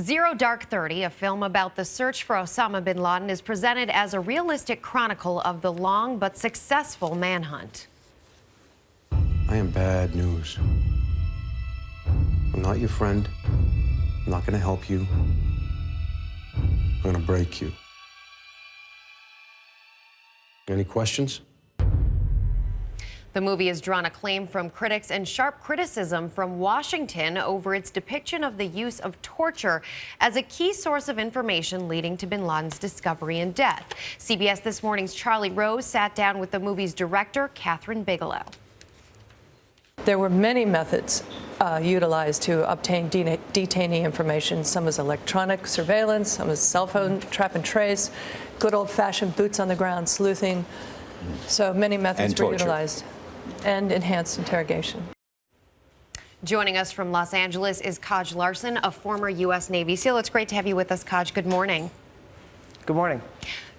Zero Dark 30, a film about the search for Osama bin Laden, is presented as a realistic chronicle of the long but successful manhunt. I am bad news. I'm not your friend. I'm not going to help you. I'm going to break you. Any questions? The movie has drawn acclaim from critics and sharp criticism from Washington over its depiction of the use of torture as a key source of information leading to bin Laden's discovery and death. CBS This Morning's Charlie Rose sat down with the movie's director, Kathryn Bigelow. There were many methods utilized to obtain detainee information. Some was electronic surveillance, some was cell phone trap and trace, good old-fashioned boots on the ground sleuthing. So many methods were utilized, and enhanced interrogation. Joining us from Los Angeles is Kaj Larsen, a former U.S. Navy SEAL. It's great to have you with us, Kaj. Good morning. Good morning.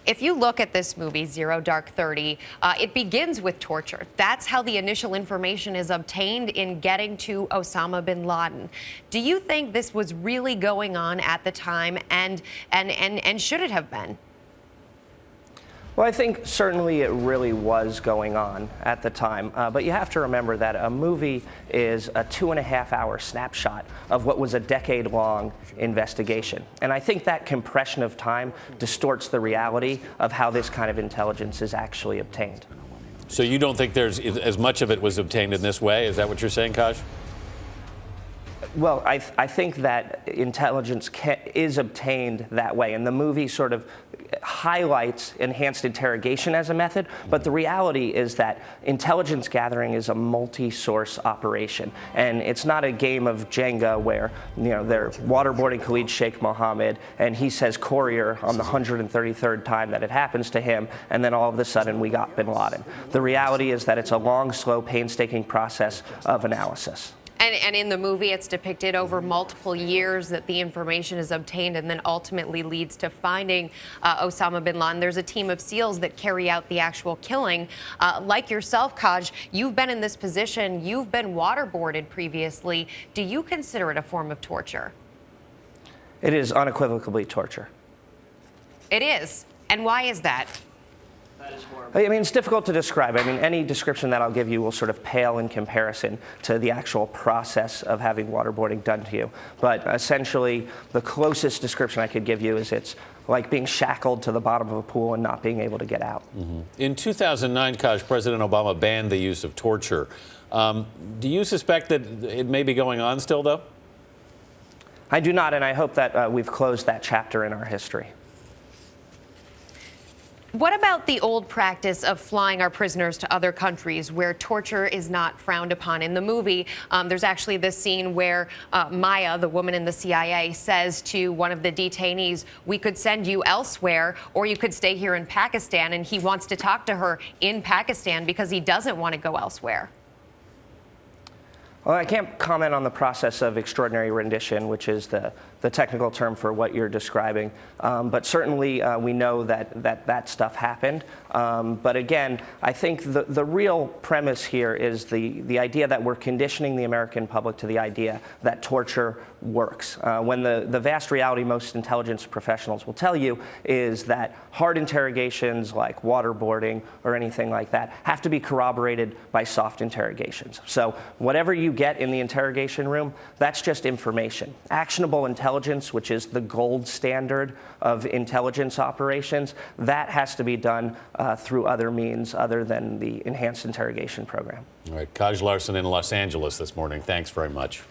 If you look at this movie, Zero Dark 30, it begins with torture. That's how the initial information is obtained in getting to Osama bin Laden. Do you think this was really going on at the time, and should it have been? Well, I think certainly it really was going on at the time, but you have to remember that a movie is a 2.5-hour snapshot of what was a decade-long investigation. And I think that compression of time distorts the reality of how this kind of intelligence is actually obtained. So you don't think there's as much of it was obtained in this way? Is that what you're saying, Kaj? Well, I think that intelligence is obtained that way, and the movie sort of highlights enhanced interrogation as a method, but the reality is that intelligence gathering is a multi-source operation, and it's not a game of Jenga where, they're waterboarding Khalid Sheikh Mohammed, and he says courier on the 133rd time that it happens to him, and then all of a sudden we got bin Laden. The reality is that it's a long, slow, painstaking process of analysis. And in the movie, it's depicted over multiple years that the information is obtained and then ultimately leads to finding Osama bin Laden. There's a team of SEALs that carry out the actual killing. Like yourself, Kaj, you've been in this position. You've been waterboarded previously. Do you consider it a form of torture? It is unequivocally torture. It is. And why is that? I mean, it's difficult to describe. I mean, any description that I'll give you will sort of pale in comparison to the actual process of having waterboarding done to you. But essentially, the closest description I could give you is it's like being shackled to the bottom of a pool and not being able to get out. Mm-hmm. In 2009, Kaj, President Obama banned the use of torture. Do you suspect that it may be going on still, though? I do not, and I hope that we've closed that chapter in our history. What about the old practice of flying our prisoners to other countries where torture is not frowned upon? In the movie, there's actually this scene where Maya, the woman in the CIA, says to one of the detainees, "We could send you elsewhere, or you could stay here in Pakistan," and he wants to talk to her in Pakistan because he doesn't want to go elsewhere. Well, I can't comment on the process of extraordinary rendition, which is the technical term for what you're describing. But certainly we know that stuff happened. But again, I think the real premise here is the idea that we're conditioning the American public to the idea that torture works. When the vast reality most intelligence professionals will tell you is that hard interrogations like waterboarding or anything like that have to be corroborated by soft interrogations. So whatever you get in the interrogation room, that's just information. Actionable intelligence, which is the gold standard of intelligence operations, that has to be done through other means other than the enhanced interrogation program. All right, Kaj Larsen in Los Angeles this morning. Thanks very much.